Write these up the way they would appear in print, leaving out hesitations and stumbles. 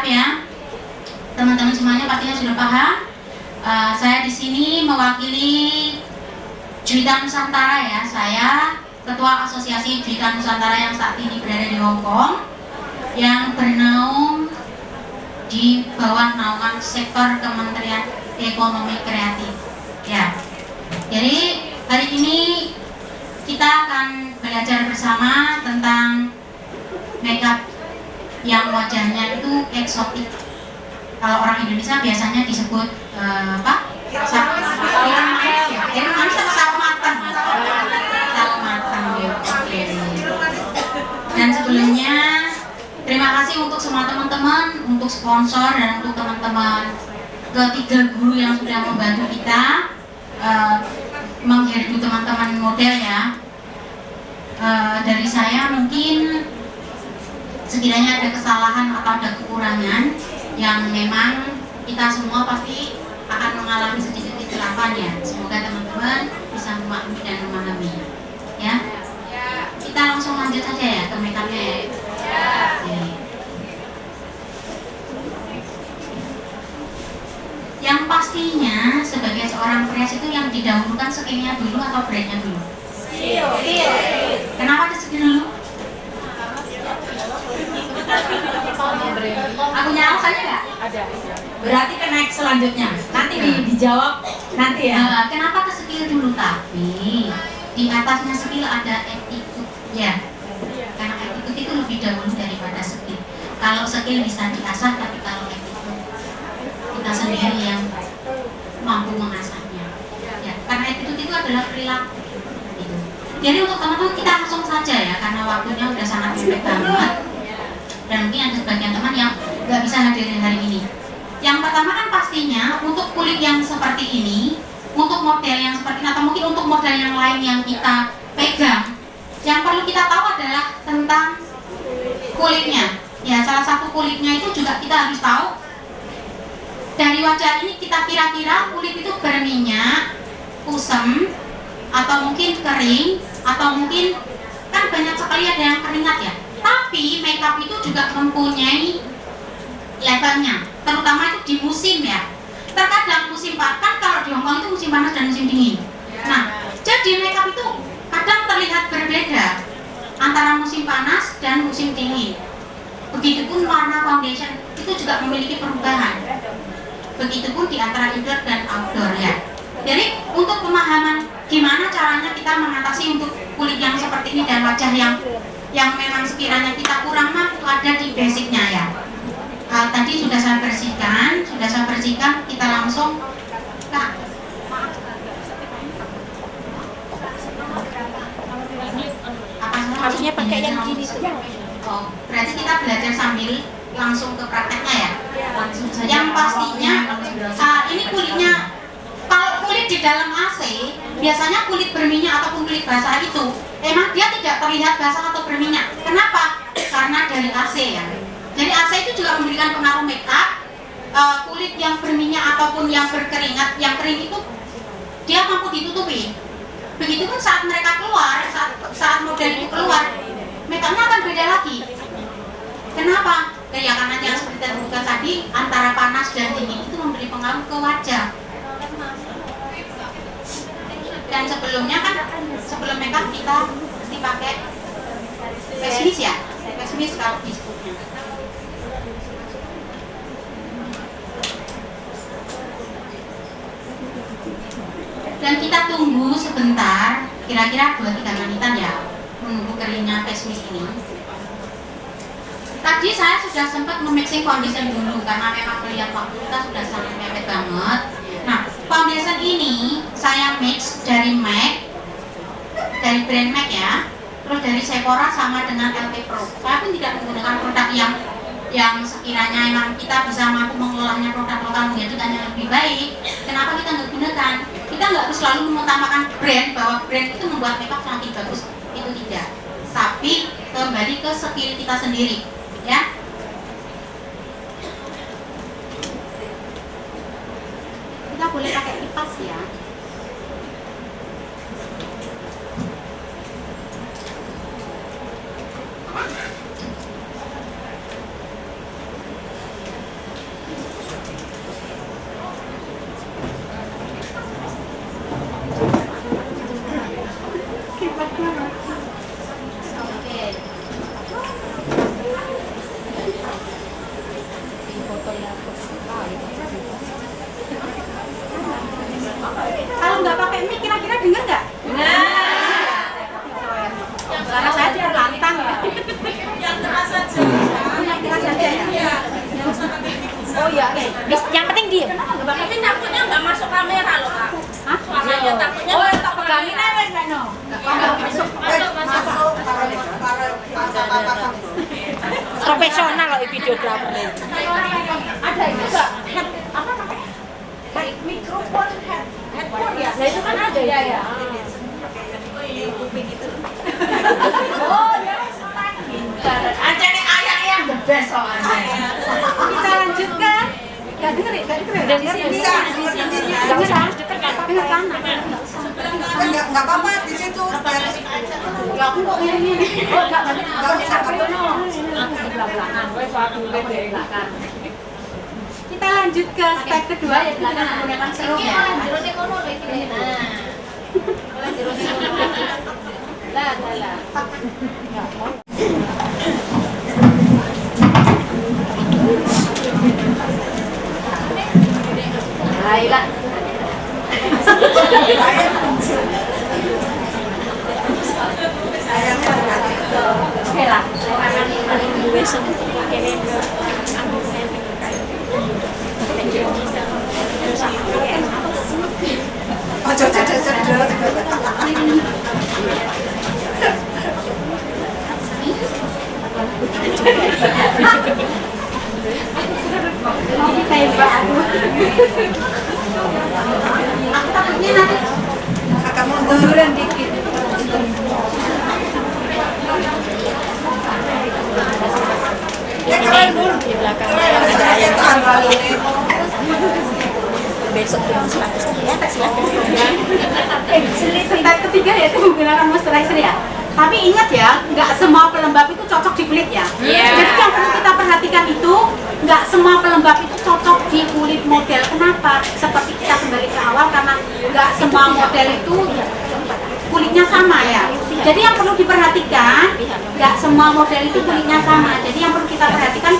ya, teman-teman semuanya pastinya sudah paham. Saya di sini mewakili Juwita Nusantara ya. Saya Ketua Asosiasi Juwita Nusantara yang saat ini berada di Hong Kong, yang bernaung di bawah naungan sektor Kementerian Ekonomi Kreatif. Ya. Jadi hari ini kita akan belajar bersama tentang makeup yang wajahnya itu eksotik. Kalau orang Indonesia biasanya disebut apa? Sawo matang. Dan sebelumnya terima kasih untuk semua teman-teman, untuk sponsor dan untuk teman-teman ketiga guru yang sudah membantu kita menghadirkan teman-teman model ya. Dari saya mungkin sekiranya ada kesalahan atau ada kekurangan yang memang kita semua pasti akan mengalami sedikit kecelakaan ya. Semoga teman-teman bisa memaklumi dan memahami ya. Kita langsung lanjut saja ya ke makeupnya ya. Oke. Yang pastinya sebagai seorang perias itu yang didahulukan skillnya dulu atau brandnya dulu? Kenapa ke skill dulu? Aku alasannya nggak? Ada. Berarti ke next selanjutnya. Nanti dijawab nanti ya. Kenapa ke skill dulu? Tapi di atasnya skill ada attitude ya. Karena attitude itu lebih dahulu daripada skill. Kalau skill bisa diasah, tapi kalau attitude kita sendiri yang mampu mengasahnya. Ya, karena attitude itu adalah perilaku. Gitu. Jadi untuk teman-teman kita langsung saja ya, karena waktunya udah sangat mepet banget. Dan mungkin ada sebagian teman yang nggak bisa hadir hari ini. Yang pertama kan pastinya untuk kulit yang seperti ini, untuk model yang seperti ini, atau mungkin untuk model yang lain yang kita pegang, yang perlu kita tahu adalah tentang kulitnya. Ya, salah satu kulitnya itu juga kita harus tahu. Dari wajah ini kita kira-kira kulit itu berminyak, kusam, atau mungkin kering, atau mungkin kan banyak sekali ada yang keringat ya. Tapi makeup itu juga mempunyai levelnya, terutama itu di musim ya. Terkadang musim panas, kan kalau di Hongkong itu musim panas dan musim dingin. Nah, jadi makeup itu kadang terlihat berbeda antara musim panas dan musim dingin. Begitupun warna foundation itu juga memiliki perubahan. Begitupun di antara indoor dan outdoor ya. Jadi untuk pemahaman gimana caranya kita mengatasi untuk kulit yang seperti ini dan wajah yang memang sekiranya kita kurang mampu ada di basicnya ya. Tadi sudah saya bersihkan, kita langsung Kak. Harusnya pakai yang gini tuh. Oh, berarti kita belajar sambil langsung ke prakteknya ya. Langsung saja. Yang pastinya ini kulitnya, kalau kulit di dalam AC biasanya kulit berminyak ataupun kulit basah itu emang dia tidak terlihat basah atau berminyak. Kenapa? Karena dari AC ya. Jadi AC itu juga memberikan pengaruh makeup. Kulit yang berminyak ataupun yang berkeringat, yang kering itu dia mampu ditutupi. Begitupun saat mereka keluar, saat model itu keluar, makeupnya akan beda lagi. Kenapa? Ya karena yang seperti terbuka tadi, antara panas dan dingin itu memberi pengaruh ke wajah. Dan sebelumnya kan, sebelum makeup kita mesti pakai face mist ya, face mist kalau disebutnya. Dan kita tunggu sebentar, kira-kira 2-3 menitan ya, menunggu keringnya face mist ini. Tadi saya sudah sempat memixing foundation dulu karena memang melihat waktu kita sudah sangat mepet banget. Nah, foundation ini saya mix dari MAC, dari brand MAC ya, terus dari Sephora sama dengan LP Pro. Saya pun tidak menggunakan produk yang sekiranya memang kita bisa mampu mengelolanya produk lokal menjadikannya lebih baik. Kenapa kita nggak gunakan? Kita nggak harus selalu mengutamakan brand, bahwa brand itu membuat makeup semakin bagus, itu tidak. Tapi kembali ke skill kita sendiri, ya. Kita boleh pakai kipas ya. Profesional loh videografer. Ada juga apa namanya? Baik mikrofon, headphone ya. Nah itu kan ada ya. Oh ya. Ancene ayah yang the best soalnya. Kita lanjutkan. Gak dengerin. Udah di sini. Bisa. Gak usah harus dekat kan? Enggak apa-apa di situ. Ya aku kok ini. Oh enggak bisa Kita lanjut ke step kedua yaitu dengan menggunakan serum ya. Baiklah. Oke lah. Agak munduran dikit. Ya keren dulu. Di belakang besok demonstrasi ya, silakan. Step ketiga yaitu menggunakan moisturizer ya. Tapi ingat ya, nggak semua pelembab itu cocok di kulit ya. Jadi yang perlu kita perhatikan itu, nggak semua pelembab itu cocok di kulit model. Kenapa? Seperti kita kembali ke awal, karena nggak semua model itu kulitnya sama ya. Jadi yang perlu diperhatikan, nggak semua model itu kulitnya sama. Jadi yang perlu kita perhatikan,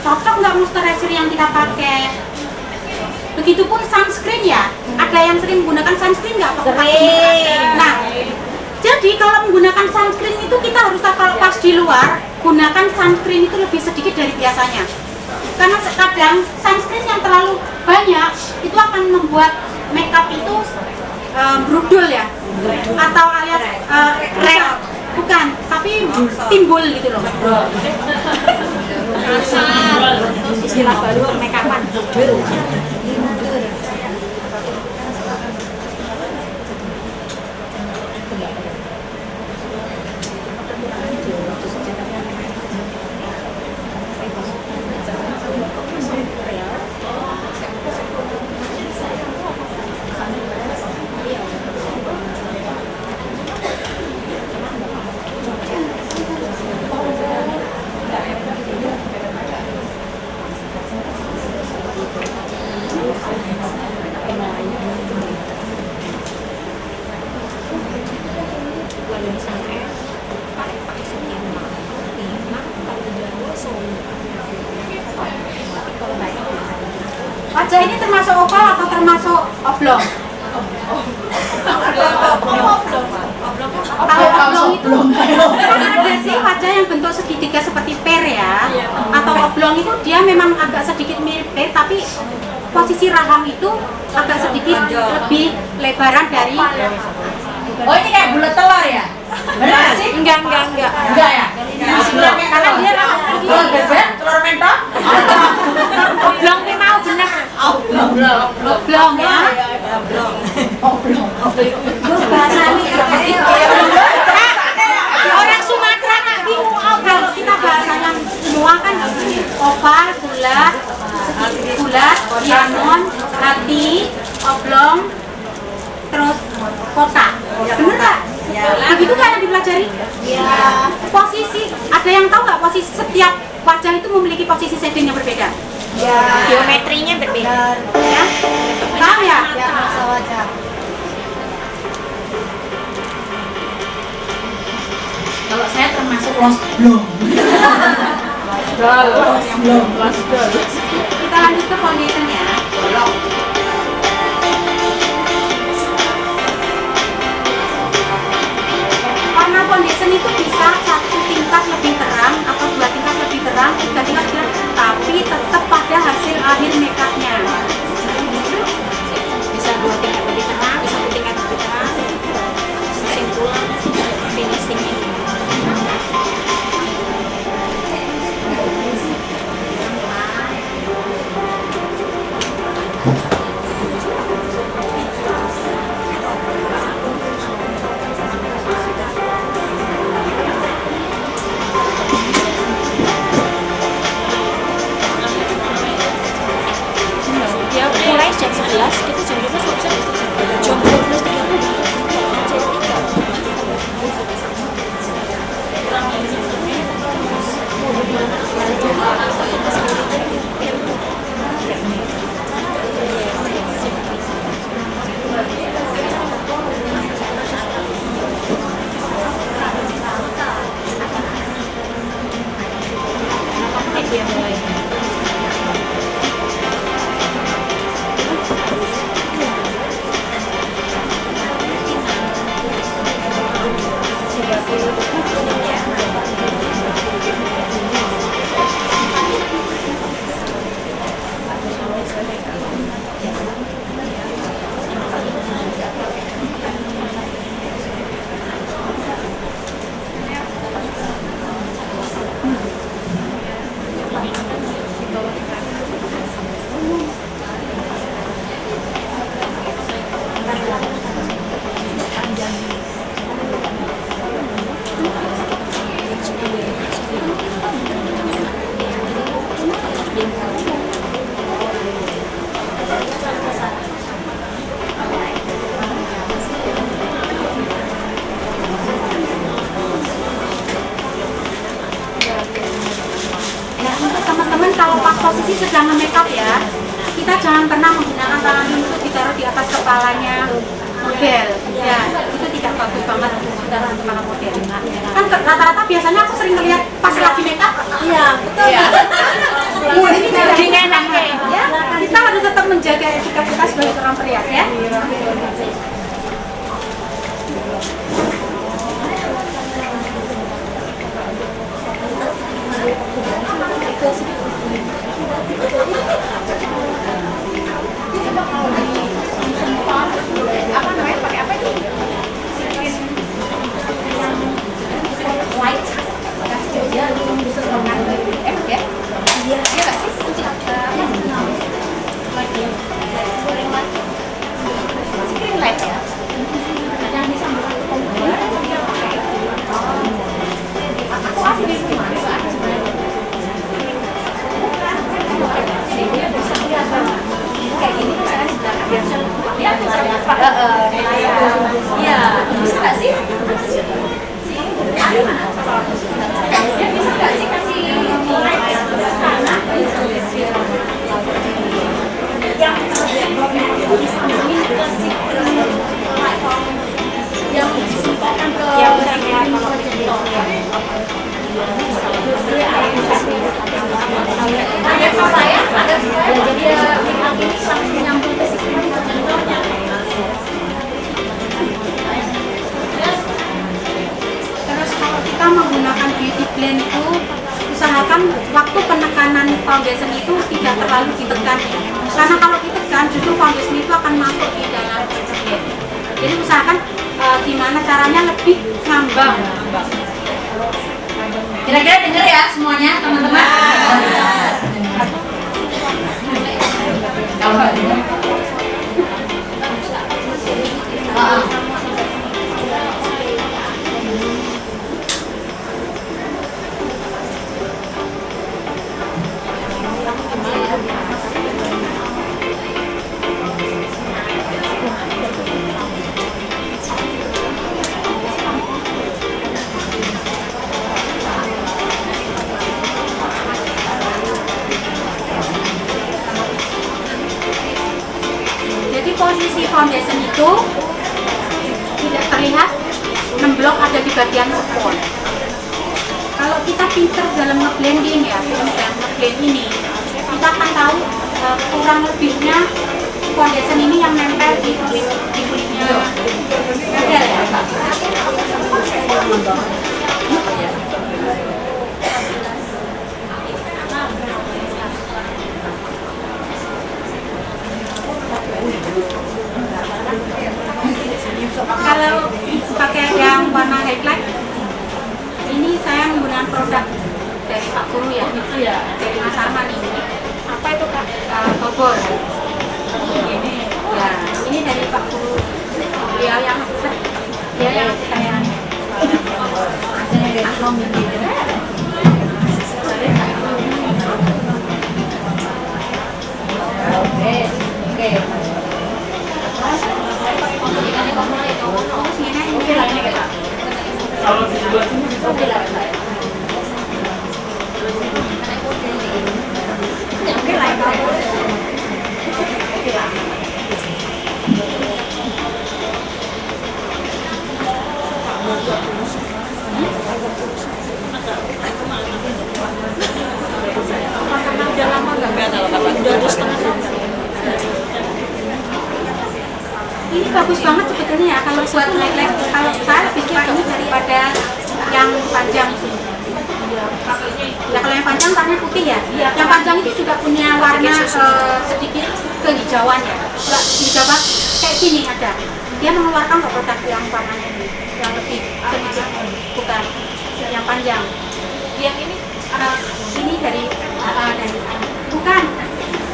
cocok nggak moisturizer yang kita pakai. Begitupun sunscreen ya. Ada yang sering menggunakan sunscreen nggak? Nah, jadi kalau menggunakan sunscreen itu kita harus kalau pas di luar gunakan sunscreen itu lebih sedikit dari biasanya. Karena kadang sunscreen yang terlalu banyak itu akan membuat makeup itu brudul ya, atau alias bukan, tapi timbul gitu loh. Istilah baru makeupan brudul. Wajah ini termasuk oval atau termasuk oblong? Kalau oblong itu kan ada sih wajah yang bentuk segitiga seperti per ya, atau oblong itu dia memang agak sedikit mirip per, tapi posisi rahang itu agak sedikit lebih lebaran dari. Oh ini kayak bulat telur ya? Benar sih? Enggak. Enggak ya? Karena dia telur bebek, telur mentah. Oblong nih mau bener. Oblong ya? Oblong. Orang Sumatera nggak bingung. Kalau kita bahasanya semua kan oval, bulat, diamond, hati, oblong, terus kotak. Bener nggak? Begitu kan yang dipelajari? Ya. Posisi, ada yang tahu nggak posisi setiap wajah itu memiliki posisi shading yang berbeda? Ya. Geometrinya berbeda. Ya? Tahu ya? Ya, masa wajah. Kalau saya termasuk lost bloom. Kita lanjut ke foundation ya. Warna foundation itu bisa 1 tingkat lebih terang atau 2 tingkat lebih terang, 3 tingkat lebih terang, tapi tetap pada hasil akhir makeupnya. Bisa 2 tingkat lebih terang, 1 tingkat lebih terang. Kesimpulan finishingnya. sedang make-up ya, kita jangan pernah menggunakan tangan itu ditaruh di atas kepalanya model. Ya, itu tidak bagus banget untuk ditaruh di kepala model. Kan rata-rata biasanya aku sering melihat pas lagi make-up. Iya, betul. Ini jadi enaknya. Ya, kita harus tetap menjaga etika kita sebagai seorang perias ya. Apa namanya? Pakai apa itu? White. Kasih dia bisa lengan. Enak ya? Iya. Iya nggak sih? Screen light ya? Yang bisa aku asli di mana? Kayak gini misalnya di belakang biasa dia tuh iya bisa nggak sih dia bisa nggak sih kasih sana yang ada apa ya? Ada jadi ini langsung nyambung ke sini. Terus kalau kita menggunakan beauty blend itu usahakan waktu penekanan foundation itu tidak terlalu ditekan ya. Karena kalau ditekan justru foundation itu akan masuk di dalam beauty blend. Jadi usahakan gimana caranya lebih ngambang. Kira-kira denger ya semuanya teman-teman? Kalau nggak denger, posisi foundation itu tidak terlihat nemblok ada di bagian spot. Kalau kita pinter dalam nge-blending ya, dalam nge-blend ini, kita akan tahu kurang lebihnya foundation ini yang nempel di kulitnya model ya. Kalau pakai yang warna highlight, ini saya menggunakan produk dari Pak Guru ya, itu ya, dari Mas Arman ini. Apa itu Kak? Bobor. Ini, ya, ini dari Pak Guru. Dia yang saya. Oke. Ini bagus banget sebetulnya ya kalau buat highlight. Kalau saya lebih suka ini daripada yang panjang. Ya kalau yang panjang warnanya putih ya. Yang panjang itu juga punya warna sedikit kehijauan ya. Enggak hijau kayak gini ada. Dia mengeluarkan produk yang warnanya ini, yang lebih sedikit bukan yang panjang. Yang ini dari bukan.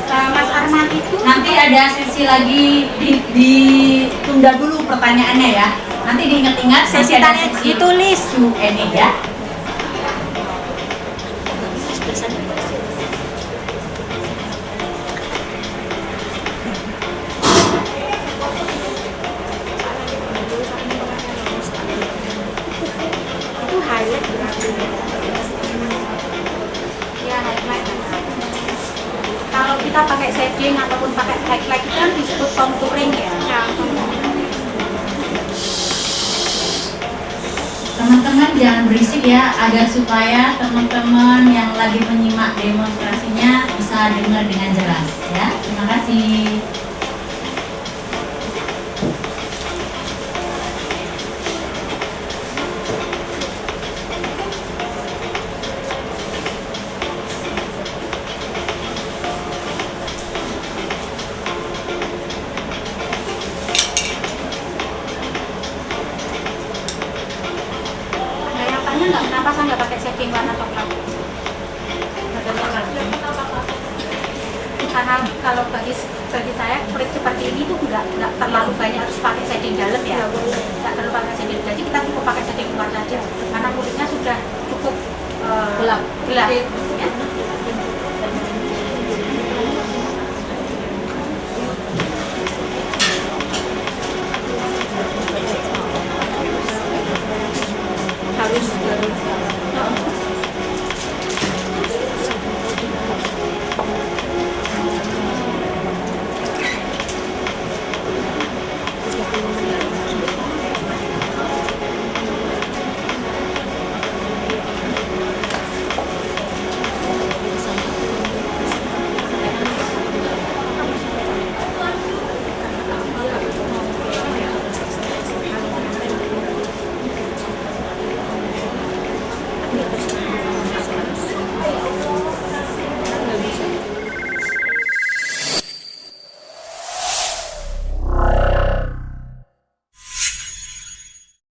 Mas Arman itu nanti ada sesi lagi ditunda dulu pertanyaannya ya. Nanti diingat-ingat Sesi tanya ditulis Q&A ya. itu highlight berarti ya highlight shading ataupun pakai highlight itu kan disebut contouring ya. Teman-teman jangan berisik ya, agar supaya teman-teman yang lagi menyimak demonstrasinya bisa dengar dengan jelas ya. Terima kasih. Nah, yang tanya nggak kenapa saya nggak pakai shading warna coklat? Karena kalau bagi saya kulit seperti ini tuh nggak terlalu banyak harus pakai shading dalam ya, nggak terlalu pakai shading. Jadi kita cukup pakai shading luar saja karena kulitnya sudah cukup gelap.